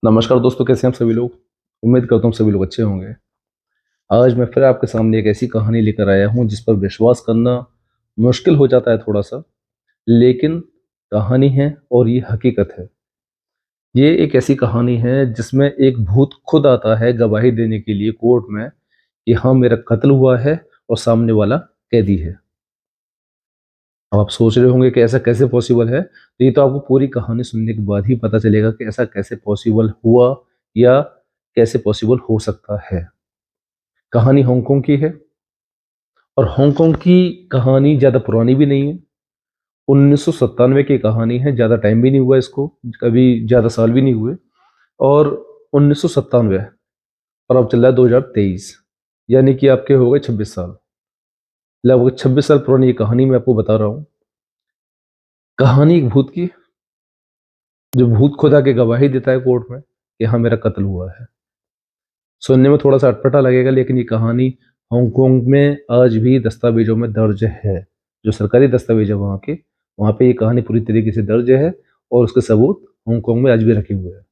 नमस्कार दोस्तों, कैसे हैं आप सभी लोग। उम्मीद करता हूँ सभी लोग अच्छे होंगे। आज मैं फिर आपके सामने एक ऐसी कहानी लेकर आया हूँ जिस पर विश्वास करना मुश्किल हो जाता है थोड़ा सा, लेकिन कहानी है और ये हकीकत है। ये एक ऐसी कहानी है जिसमें एक भूत खुद आता है गवाही देने के लिए कोर्ट में कि हाँ, मेरा कत्ल हुआ है और सामने वाला कैदी है। अब आप सोच रहे होंगे कि ऐसा कैसे पॉसिबल है, तो ये तो आपको पूरी कहानी सुनने के बाद ही पता चलेगा कि ऐसा कैसे पॉसिबल हुआ या कैसे पॉसिबल हो सकता है। कहानी हांगकांग की है और हांगकांग की कहानी ज़्यादा पुरानी भी नहीं है। 1997 की कहानी है, ज़्यादा टाइम भी नहीं हुआ इसको, कभी ज़्यादा साल भी नहीं हुए। और 1997 और अब चल रहा है 2023, यानी कि आपके हो गए 26 साल। लगभग 26 साल पुरानी ये कहानी मैं आपको बता रहा हूँ। कहानी एक भूत की, जो भूत खुदा के गवाही देता है कोर्ट में कि हाँ, मेरा कत्ल हुआ है। सुनने में थोड़ा सा अटपटा लगेगा, लेकिन ये कहानी हांगकांग में आज भी दस्तावेजों में दर्ज है। जो सरकारी दस्तावेज है वहाँ के, वहाँ पे ये कहानी पूरी तरीके से दर्ज है और उसके सबूत हांगकांग में आज भी रखे हुए हैं।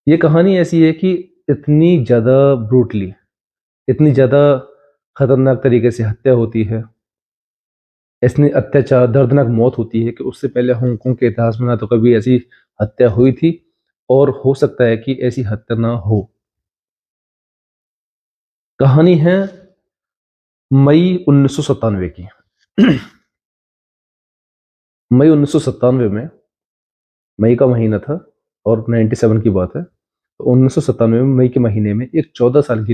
ये कहानी ऐसी है कि इतनी ज़्यादा ब्रूटली, इतनी ज़्यादा खतरनाक तरीके से हत्या होती है, इतनी अत्याचार दर्दनाक मौत होती है कि उससे पहले हांगकांग के इतिहास में ना तो कभी ऐसी हत्या हुई थी और हो सकता है कि ऐसी हत्या ना हो। कहानी है मई 1997 की। मई 1997 में, मई का महीना था और 97 की बात है। तो 1997 में मई के महीने में एक 14 साल की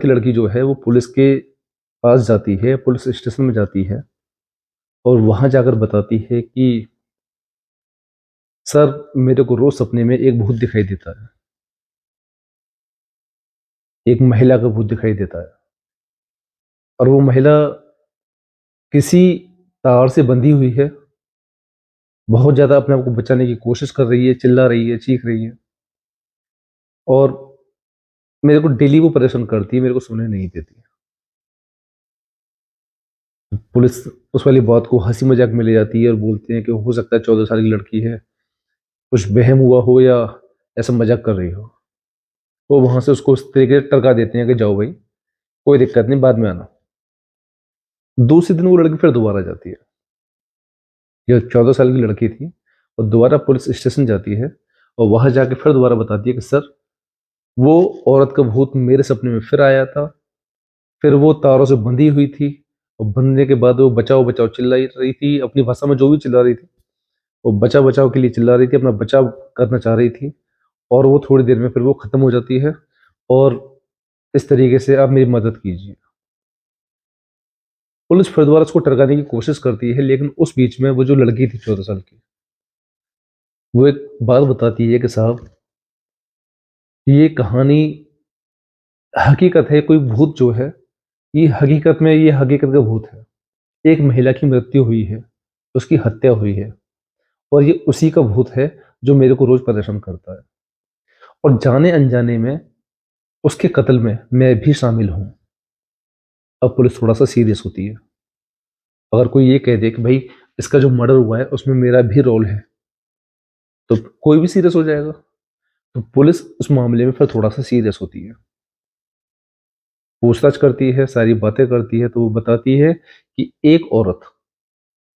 लड़की जो है वो पुलिस के पास जाती है, पुलिस स्टेशन में जाती है और वहां जाकर बताती है कि सर, मेरे को रोज सपने में एक भूत दिखाई देता है, एक महिला का भूत दिखाई देता है। और वो महिला किसी तार से बंधी हुई है, बहुत ज्यादा अपने आप को बचाने की कोशिश कर रही है, चिल्ला रही है, चीख रही है। और मेरे को डेली वो परेशान करती है, मेरे को सोने नहीं देती। पुलिस उस वाली बात को हंसी मजाक में ले जाती है और बोलते हैं कि हो सकता है 14 साल की लड़की है, कुछ वहम हुआ हो या ऐसा मजाक कर रही हो। वो वहां से उसको उस तरीके से टरका देते हैं कि जाओ भाई, कोई दिक्कत नहीं, बाद में आना। दूसरे दिन वो लड़की फिर दोबारा जाती है। जो 14 साल की लड़की थी, वो दोबारा पुलिस स्टेशन जाती है और वहां जाके फिर दोबारा बताती है कि सर, वो औरत का भूत मेरे सपने में फिर आया था। फिर वो तारों से बंधी हुई थी और बंधने के बाद वो बचाओ बचाओ चिल्ला रही थी, अपनी भाषा में जो भी चिल्ला रही थी। वो बचाव बचाव के लिए चिल्ला रही थी, अपना बचाव करना चाह रही थी। और वो थोड़ी देर में फिर वो खत्म हो जाती है। और इस तरीके से आप मेरी मदद कीजिए। पुलिस फिर दोबारा उसको टरकाने की कोशिश करती है, लेकिन उस बीच में वो जो लड़की थी 14 साल की, वो एक बात बताती है कि साहब, ये कहानी हकीकत है। कोई भूत जो है, ये हकीकत में ये हकीकत का भूत है। एक महिला की मृत्यु हुई है, उसकी हत्या हुई है और ये उसी का भूत है जो मेरे को रोज परेशान करता है। और जाने अनजाने में उसके कत्ल में मैं भी शामिल हूं। अब पुलिस थोड़ा सा सीरियस होती है। अगर कोई ये कह दे कि भाई, इसका जो मर्डर हुआ है उसमें मेरा भी रोल है, तो कोई भी सीरियस हो जाएगा। तो पुलिस उस मामले में फिर थोड़ा सा सीरियस होती है, पूछताछ करती है, सारी बातें करती है। तो वो बताती है कि एक औरत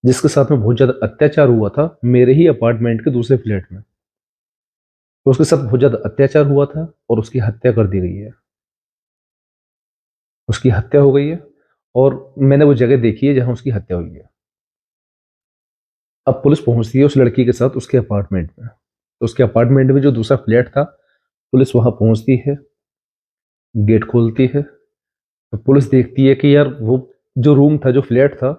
जिसके साथ में बहुत ज्यादा अत्याचार हुआ था मेरे ही अपार्टमेंट के दूसरे फ्लैट में, तो उसके साथ बहुत ज्यादा अत्याचार हुआ था और उसकी हत्या कर दी गई है। उसकी हत्या हो गई है और मैंने वो जगह देखी है जहां उसकी हत्या हुई है। अब पुलिस पहुंचती है उस लड़की के साथ उसके अपार्टमेंट में। तो उसके अपार्टमेंट में जो दूसरा फ्लैट था, पुलिस वहां पहुंचती है, गेट खोलती है। तो पुलिस देखती है कि यार, वो जो रूम था, जो फ्लैट था,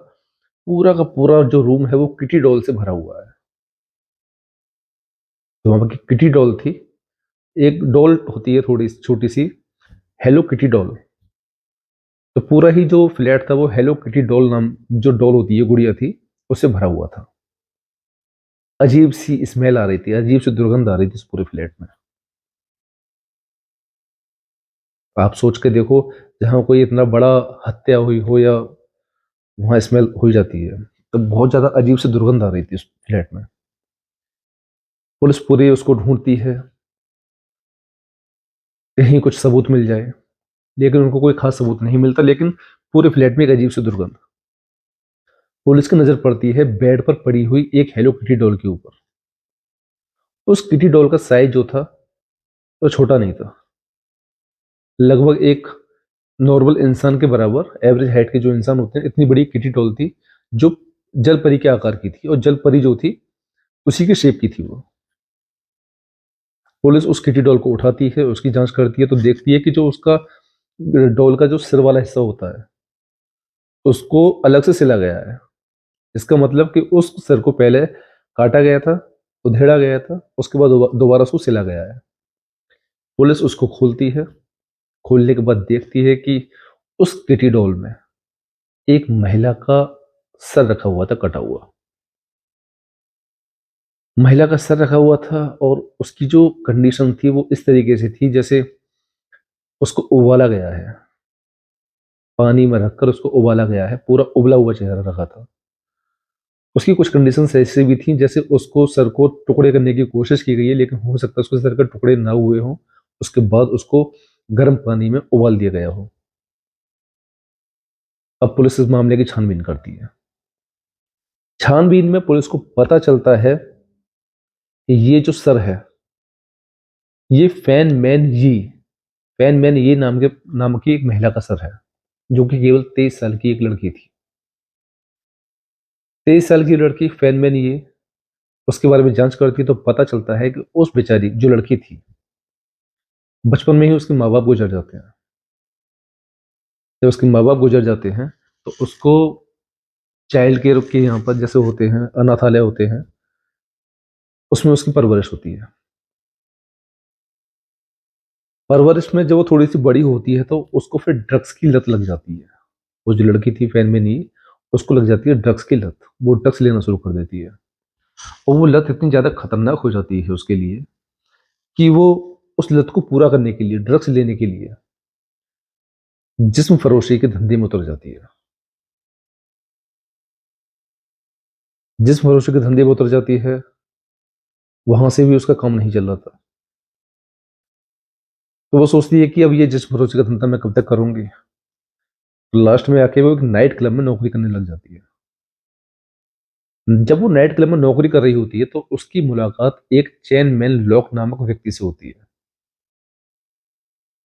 पूरा का पूरा जो रूम है वो किटी डॉल से भरा हुआ है। तो वहां की किटी डॉल थी, एक डॉल होती है थोड़ी छोटी सी, हेलो किटी डॉल। तो पूरा ही जो फ्लैट था वो हेलो किटी डॉल नाम जो डॉल होती है, गुड़िया थी, उससे भरा हुआ था। अजीब सी स्मेल आ रही थी, अजीब सी दुर्गंध आ रही थी इस पूरे फ्लैट में। आप सोच के देखो, जहां कोई इतना बड़ा हत्या हुई हो या वहां स्मेल हो जाती है, तो बहुत ज्यादा अजीब सी दुर्गंध आ रही थी उस फ्लैट में। पुलिस पूरी उसको ढूंढती है, कहीं कुछ सबूत मिल जाए, लेकिन उनको कोई खास सबूत नहीं मिलता। लेकिन पूरे फ्लैट में एक अजीब सी दुर्गंध। पुलिस की नजर पड़ती है बेड पर पड़ी हुई एक हेलो किटी डॉल के ऊपर। उस किटी डॉल का साइज जो था वो छोटा नहीं था, लगभग एक नॉर्मल इंसान के बराबर, एवरेज हाइट के जो इंसान होते हैं, इतनी बड़ी किटी डॉल थी, जो जल परी के आकार की थी, और जल परी जो थी उसी के शेप की थी वो। पुलिस उस किटी डॉल को उठाती है, उसकी जांच करती है, तो देखती है कि जो उसका डॉल का जो सिर वाला हिस्सा होता है उसको अलग से सिला गया है। इसका मतलब कि उस सिर को पहले काटा गया था, उधेड़ा गया था, उसके बाद दोबारा उसको सिला गया है। पुलिस उसको खोलती है, खोलने के बाद देखती है कि उस किटी डॉल में एक महिला का सर रखा हुआ था, कटा हुआ। महिला का सर रखा हुआ था, और उसकी जो कंडीशन थी वो इस तरीके से थी जैसे उसको उबाला गया है, पानी में रखकर उसको उबाला गया है, पूरा उबला हुआ चेहरा रखा था। उसकी कुछ कंडीशंस ऐसी भी थी जैसे उसको सर को टुकड़े करने की कोशिश की गई है, लेकिन हो सकता है उसके सर के टुकड़े ना हुए हों, उसके बाद उसको गर्म पानी में उबाल दिया गया हो। अब पुलिस इस मामले की छानबीन करती है। छानबीन में पुलिस को पता चलता है कि ये जो सर है, ये फैन मैन ये नाम की एक महिला का सर है, जो कि केवल 23 साल की एक लड़की थी। 23 साल की लड़की फैन मैन ये, उसके बारे में जांच करती है तो पता चलता है कि उस बेचारी जो लड़की थी, बचपन में ही उसके माँ बाप गुजर जाते हैं। जब उसके माँ बाप गुजर जाते हैं तो उसको चाइल्ड केयर के यहाँ पर जैसे होते हैं, अनाथालय होते हैं, उसमें उसकी परवरिश होती है। परवरिश में जब वो थोड़ी सी बड़ी होती है तो उसको फिर ड्रग्स की लत लग जाती है। वो जो लड़की थी फैन में नहीं, उसको लग जाती है ड्रग्स की लत। वो ड्रग्स लेना शुरू कर देती है, और वो लत इतनी ज्यादा खतरनाक हो जाती है उसके लिए कि वो उस लत को पूरा करने के लिए, ड्रग्स लेने के लिए, जिस्म फरोशी के धंधे में उतर जाती है। जिस्म फरोशी के धंधे में उतर जाती है, वहां से भी उसका काम नहीं चल रहा था। तो वो सोचती है कि अब ये जिस्म फरोशी का धंधा मैं कब तक करूंगी। तो लास्ट में आके वो एक नाइट क्लब में नौकरी करने लग जाती है। जब वो नाइट क्लब में नौकरी कर रही होती है तो उसकी मुलाकात एक चैन मैन लॉक नामक व्यक्ति से होती है।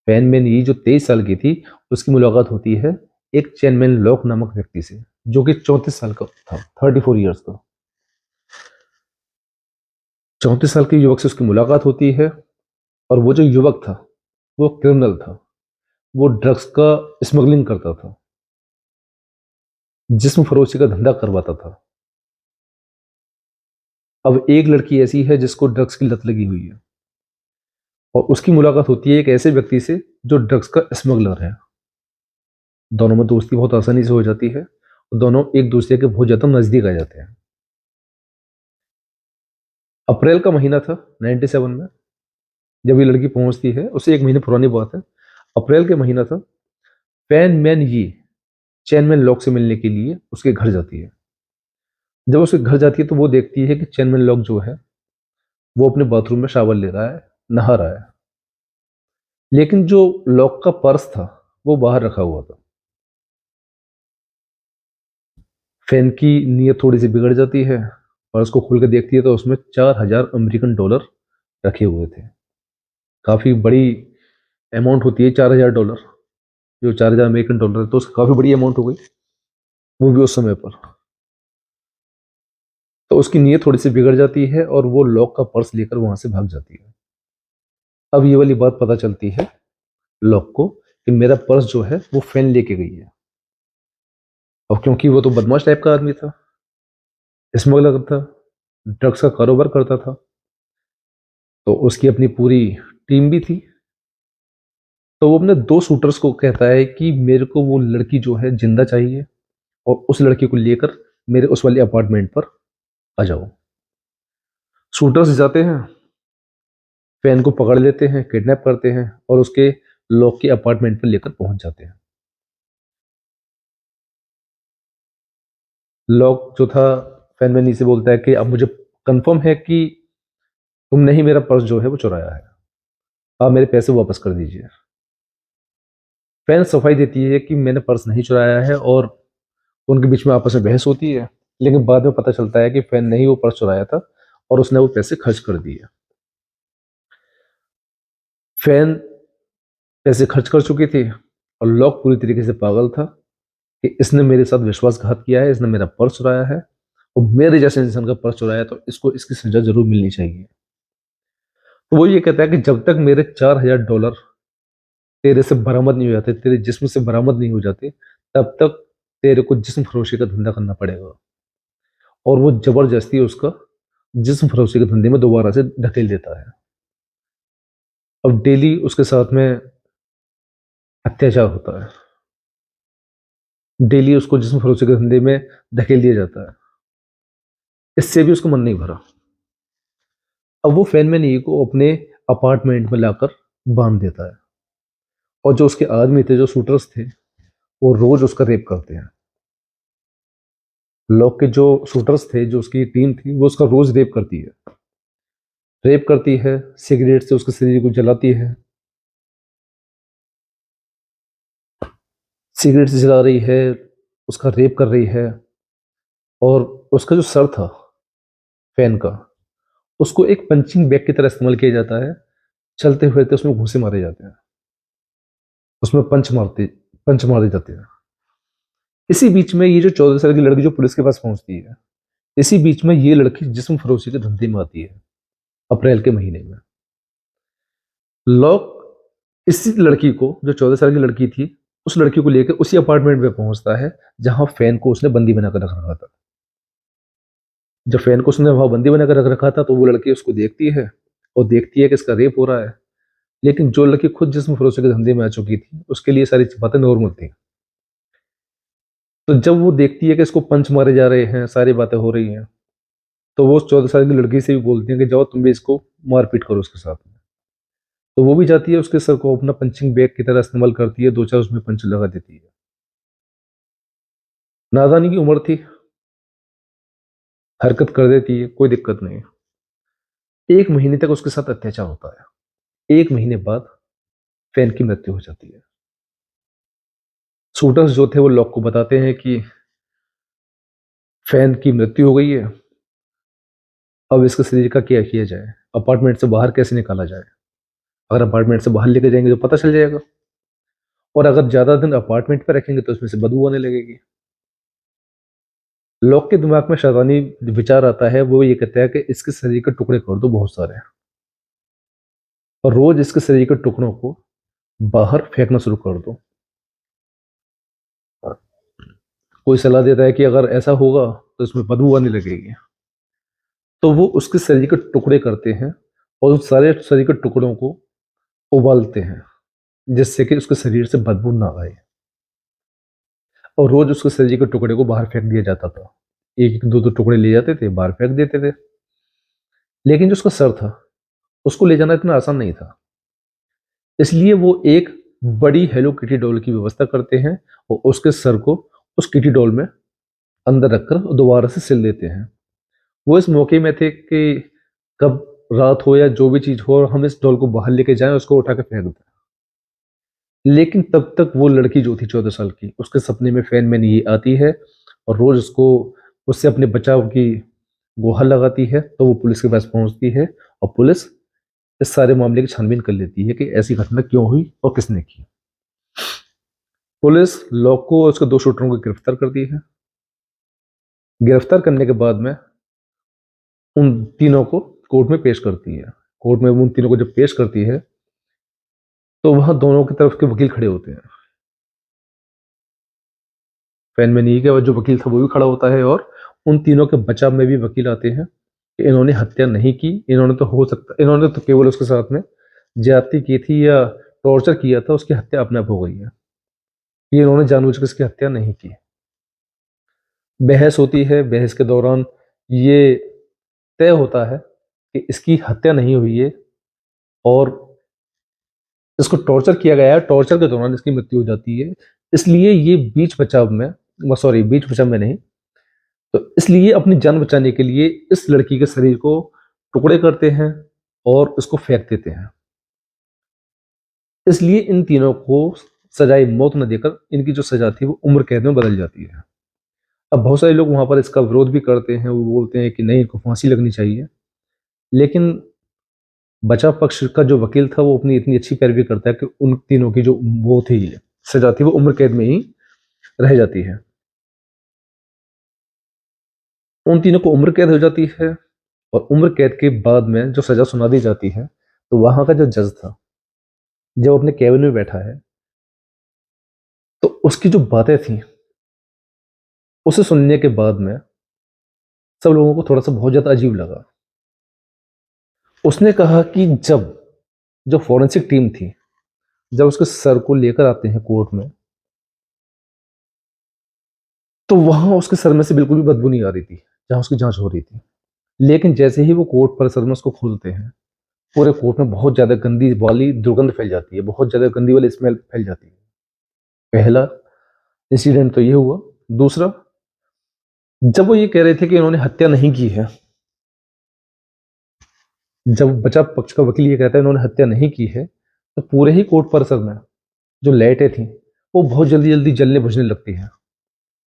चैन मैन ये जो 23 साल की थी, उसकी मुलाकात होती है एक चैन मैन लॉक नामक व्यक्ति से, जो कि 34 साल का था, 34 ईयर्स का। 34 साल के युवक से उसकी मुलाकात होती है, और वो जो युवक था वो क्रिमिनल था। वो ड्रग्स का स्मगलिंग करता था, जिस्म फरोशी का धंधा करवाता था। अब एक लड़की ऐसी है जिसको ड्रग्स की लत लगी हुई है, और उसकी मुलाकात होती है एक ऐसे व्यक्ति से जो ड्रग्स का स्मगलर है। दोनों में दोस्ती बहुत आसानी से हो जाती है, और दोनों एक दूसरे के बहुत ज्यादा नजदीक आ जाते हैं। अप्रैल का महीना था 97 में, जब ये लड़की पहुंचती है, उससे एक महीने पुरानी बात है। अप्रैल के महीना था। फैन मैन ये चैनमैन लॉक से मिलने के लिए उसके घर जाती है। जब उसके घर जाती है तो वो देखती है कि चैनमैन लॉक जो है वो अपने बाथरूम में शावर ले रहा है, नहा रहा है, लेकिन जो लॉक का पर्स था वो बाहर रखा हुआ था। फैन की नीयत थोड़ी सी बिगड़ जाती है, और उसको खोल के देखती है तो उसमें 4000 अमेरिकन डॉलर रखे हुए थे। काफी बड़ी अमाउंट होती है 4000 डॉलर। जो 4000 अमेरिकन डॉलर है तो उसकी काफी बड़ी अमाउंट हो गई, वो भी उस समय पर। तो उसकी नीयत थोड़ी सी बिगड़ जाती है, और वो लॉक का पर्स लेकर वहां से भाग जाती है। अब ये वाली बात पता चलती है लॉक को कि मेरा पर्स जो है वो फैन लेके गई है। और क्योंकि वो तो बदमाश टाइप का आदमी था, स्मगलर था, ड्रग्स का कारोबार करता था, तो उसकी अपनी पूरी टीम भी थी। तो वो अपने दो शूटर्स को कहता है कि मेरे को वो लड़की जो है जिंदा चाहिए, और उस लड़की को लेकर मेरे उस वाले अपार्टमेंट पर आ जाओ। शूटर्स जाते हैं, फैन को पकड़ लेते हैं, किडनैप करते हैं, और उसके लॉक के अपार्टमेंट पर लेकर पहुंच जाते हैं। लॉक जो था, फैन मैन से बोलता है कि अब मुझे कंफर्म है कि तुमने ही मेरा पर्स जो है वो चुराया है, आप मेरे पैसे वापस कर दीजिए। फैन सफाई देती है कि मैंने पर्स नहीं चुराया है, और उनके बीच में आपस में बहस होती है। लेकिन बाद में पता चलता है कि फैन ने ही वो पर्स चुराया था और उसने वो पैसे खर्च कर दिए। फैन पैसे खर्च कर चुकी थी और लॉक पूरी तरीके से पागल था कि इसने मेरे साथ विश्वासघात किया है, इसने मेरा पर्स चुराया है, और मेरे जैसे इंसान का पर्स चुराया तो इसको इसकी सजा जरूर मिलनी चाहिए। तो वो ये कहता है कि जब तक मेरे $4000 तेरे से बरामद नहीं हो जाते, तेरे जिस्म से बरामद नहीं हो जाते, तब तक तेरे को जिस्म फरोशी का धंधा करना पड़ेगा। और वो जबरदस्ती उसका जिस्म फरोशी के धंधे में दोबारा से ढकेल देता है। अब डेली उसके साथ में अत्याचार होता है, डेली उसको जिस्म फरोशी के धंधे में धकेल दिया जाता है। इससे भी उसको मन नहीं भरा। अब वो फैनमैन ई को अपने अपार्टमेंट में लाकर बांध देता है, और जो उसके आदमी थे, जो शूटर्स थे, वो रोज उसका रेप करते हैं। लॉक के जो शूटर्स थे, जो उसकी टीम थी, वो उसका रोज रेप करती है। रेप करती है, सिगरेट से उसके शरीर को जलाती है, सिगरेट से जला रही है, उसका रेप कर रही है। और उसका जो सर था फैन का, उसको एक पंचिंग बैग की तरह इस्तेमाल किया जाता है। चलते हुए तो उसमें घूंसे मारे जाते हैं, उसमें पंच मारे जाते हैं। इसी बीच में ये जो 14 साल की लड़की जो पुलिस के पास पहुंचती है, इसी बीच में ये लड़की जिस्म फरोशी के धंधे में आती है अप्रैल के महीने में। लॉक इसी लड़की को, जो 14 साल की लड़की थी, उस लड़की को लेकर उसी अपार्टमेंट में पहुंचता है जहां फैन को उसने बंदी बनाकर रख रखा था। जब फैन को उसने वहां बंदी बनाकर रख रखा था तो वो लड़की उसको देखती है, और देखती है कि इसका रेप हो रहा है। लेकिन जो लड़की खुद जिस्म फरोशी के धंधे में आ चुकी थी, उसके लिए सारी बातें नॉर्मल थी। तो जब वो देखती है कि इसको पंच मारे जा रहे हैं, सारी बातें हो रही हैं, तो वो उस 14 साल की लड़की से भी बोलती है कि जाओ तुम भी इसको मारपीट करो उसके साथ में। तो वो भी जाती है, उसके सर को अपना पंचिंग बैग की तरह इस्तेमाल करती है, दो चार उसमें पंच लगा देती है। नादानी की उम्र थी, हरकत कर देती है, कोई दिक्कत नहीं। 1 महीने तक उसके साथ अत्याचार होता है। 1 महीने बाद फैन की मृत्यु हो जाती है। शूटर्स जो थे वो लॉक को बताते हैं कि फैन की मृत्यु हो गई है, अब इसके शरीर का क्या किया जाए, अपार्टमेंट से बाहर कैसे निकाला जाए। अगर अपार्टमेंट से बाहर लेके जाएंगे तो पता चल जाएगा, और अगर ज्यादा दिन अपार्टमेंट पे रखेंगे तो उसमें से बदबू आने लगेगी। लोग के दिमाग में शैतानी विचार आता है, वो ये कहता है कि इसके शरीर के टुकड़े कर दो बहुत सारे, और रोज इसके शरीर के टुकड़ों को बाहर फेंकना शुरू कर दो। कोई सलाह देता है कि अगर ऐसा होगा तो इसमें बदबू आने लगेगी। तो वो उसके शरीर के टुकड़े करते हैं और उस सारे शरीर के टुकड़ों को उबालते हैं, जिससे कि उसके शरीर से बदबू ना आए। और रोज उसके शरीर के टुकड़े को बाहर फेंक दिया जाता था। एक एक दो दो टुकड़े ले जाते थे, बाहर फेंक देते थे। लेकिन जो उसका सर था, उसको ले जाना इतना आसान नहीं था। इसलिए वो एक बड़ी हेलो किटी डॉल की व्यवस्था करते हैं, और उसके सर को उस किटी डॉल में अंदर रखकर दोबारा से सिल देते हैं। वो इस मौके में थे कि कब रात हो या जो भी चीज हो, और हम इस डॉल को बाहर लेके जाएं, उसको उठा के फेंक दें। लेकिन तब तक वो लड़की जो थी 14 साल की, उसके सपने में फैन मैन ये आती है, और रोज उसको उससे अपने बचाव की गुहार लगाती है। तो वो पुलिस के पास पहुंचती है, और पुलिस इस सारे मामले की छानबीन कर लेती है कि ऐसी घटना क्यों हुई और किसने की। पुलिस लॉक को और उसके दो शूटरों को गिरफ्तार करती है। गिरफ्तार करने के बाद में उन तीनों को कोर्ट में पेश करती है। कोर्ट में उन तीनों को जब पेश करती है, तो वहां दोनों की तरफ के वकील खड़े होते हैं। फैन में नहीं के जो वकील था वो भी खड़ा होता है, और उन तीनों के बचाव में भी वकील आते हैं कि इन्होंने हत्या नहीं की, इन्होंने तो हो सकता, इन्होंने तो केवल उसके साथ में ज्यादती की थी या टॉर्चर किया था, उसकी हत्या अपने आप हो गई है, ये इन्होंने जानबूझकर इसकी हत्या नहीं की। बहस होती है, बहस के दौरान ये तय होता है कि इसकी हत्या नहीं हुई है, और इसको टॉर्चर किया गया है, टॉर्चर के दौरान इसकी मृत्यु हो जाती है। इसलिए ये बीच बचाव में, सॉरी बीच बचाव में नहीं, तो इसलिए अपनी जान बचाने के लिए इस लड़की के शरीर को टुकड़े करते हैं, और इसको फेंक देते हैं। इसलिए इन तीनों को सजाए मौत न देकर इनकी जो सजा थी वो उम्र कैद में बदल जाती है। अब बहुत सारे लोग वहां पर इसका विरोध भी करते हैं, वो बोलते हैं कि नहीं, इनको फांसी लगनी चाहिए। लेकिन बचाव पक्ष का जो वकील था वो अपनी इतनी अच्छी पैरवी करता है कि उन तीनों की जो वो थी सजा थी वो उम्र कैद में ही रह जाती है। उन तीनों को उम्र कैद हो जाती है और उम्र कैद के बाद में जो सजा सुना दी जाती है, तो वहां का जो जज था जब अपने कैबिन में बैठा है तो उसकी जो बातें थी उसे सुनने के बाद में सब लोगों को थोड़ा सा बहुत ज्यादा अजीब लगा। उसने कहा कि जब जो फॉरेंसिक टीम थी जब उसके सर को लेकर आते हैं कोर्ट में, तो वहां उसके सर में से बिल्कुल भी बदबू नहीं आ रही थी जहां उसकी जांच हो रही थी। लेकिन जैसे ही वो कोर्ट परिसर में उसको खोलते हैं, पूरे कोर्ट में बहुत ज्यादा गंदी वाली दुर्गंध फैल जाती है, बहुत ज्यादा गंदी वाली स्मेल फैल जाती है। पहला इंसिडेंट तो ये हुआ। दूसरा, जब वो ये कह रहे थे कि इन्होंने हत्या नहीं की है, जब बचाव पक्ष का वकील ये कहता है इन्होंने हत्या नहीं की है, तो पूरे ही कोर्ट परिसर में जो लाइटें थी वो बहुत जल्दी जल्दी जलने बुझने लगती है।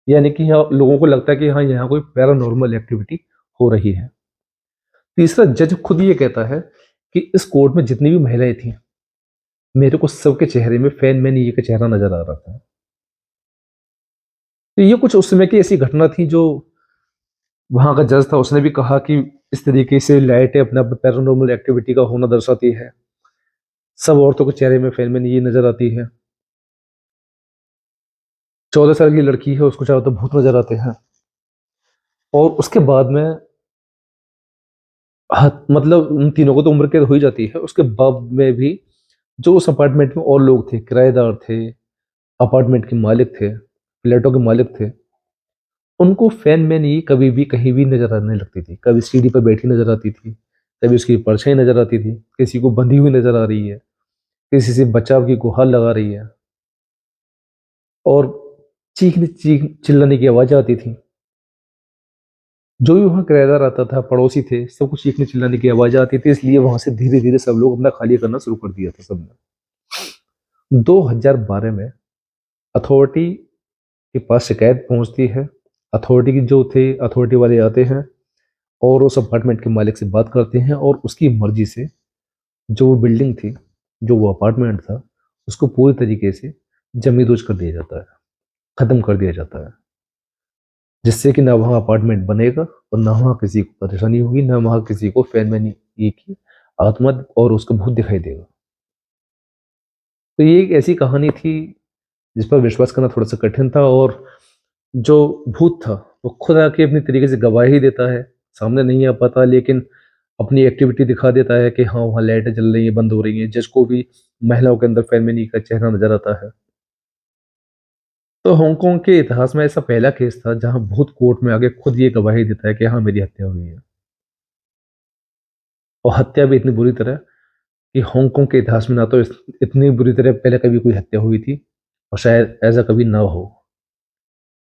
यानी कि यहाँ लोगों को लगता है कि हाँ, यहाँ कोई पैरानॉर्मल एक्टिविटी हो रही है। तीसरा, जज खुद ये कहता है कि इस कोर्ट में जितनी भी महिलाएं थी, मेरे को सबके चेहरे में फैन मैन ये का चेहरा नजर आ रहा था। तो ये कुछ उस समय की ऐसी घटना थी जो वहां का जज था उसने भी कहा कि इस तरीके से लाइटें अपने आप में पैरानॉर्मल एक्टिविटी का होना दर्शाती है। सब औरतों के चेहरे में फैन मैन ये नजर आती है। 14 साल की लड़की है, उसको चारों तरफ भूत नजर आते हैं। और उसके बाद में मतलब उन तीनों को तो उम्र कैद हो ही जाती है। उसके बाद में भी जो उस अपार्टमेंट में और लोग थे, किराएदार थे, अपार्टमेंट के मालिक थे, फ्लैटों के मालिक थे, उनको फैन मैन ये कभी भी कहीं भी नजर आने लगती थी। कभी सीढ़ी पर बैठी नजर आती थी, कभी उसकी परछाई नजर आती थी, किसी को बंधी हुई नजर आ रही है, किसी से बचाव की गुहार लगा रही है, और चीख चिल्लाने की आवाज आती थी। जो भी वहां किराएदार आता था, पड़ोसी थे, सबको चीखने चिल्लाने की आवाज आती थी। इसलिए वहां से धीरे धीरे सब लोग अपना खाली करना शुरू कर दिया था सबने। 2012 में अथॉरिटी के पास शिकायत पहुंचती है। अथॉरिटी की जो थे, अथॉरिटी वाले आते हैं और उस अपार्टमेंट के मालिक से बात करते हैं और उसकी मर्जी से जो वो बिल्डिंग थी, जो वो अपार्टमेंट था, उसको पूरी तरीके से जमींदोज कर दिया जाता है, खत्म कर दिया जाता है। जिससे कि ना वहाँ अपार्टमेंट बनेगा और ना वहाँ किसी को परेशानी होगी, ना वहाँ किसी को फैन की आत्मा और उसका भूत दिखाई देगा। तो ये एक ऐसी कहानी थी जिस पर विश्वास करना थोड़ा सा कठिन था। और जो भूत था वो खुद आके अपनी तरीके से गवाही देता है, सामने नहीं आ पाता लेकिन अपनी एक्टिविटी दिखा देता है कि हाँ, वहाँ लाइटें जल रही है, बंद हो रही हैं। जज को भी महिलाओं के अंदर फैमिली का चेहरा नजर आता है। तो हांगकांग के इतिहास में ऐसा पहला केस था जहां भूत कोर्ट में आके खुद ये गवाही देता है कि हाँ, मेरी हत्या हुई है। और हत्या भी इतनी बुरी तरह कि हांगकांग के इतिहास में ना तो इतनी बुरी तरह पहले कभी कोई हत्या हुई थी और शायद ऐसा कभी ना हो।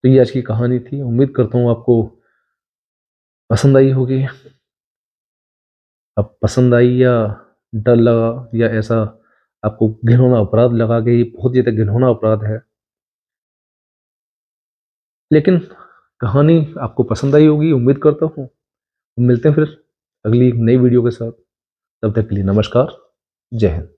तो ये आज की कहानी थी। उम्मीद करता हूँ आपको पसंद आई होगी। अब पसंद आई या डर लगा या ऐसा आपको घिनौना अपराध लगा कि ये बहुत ज्यादा घिनौना अपराध है, लेकिन कहानी आपको पसंद आई होगी उम्मीद करता हूँ। मिलते हैं फिर अगली नई वीडियो के साथ। तब तक के लिए नमस्कार। जय हिंद।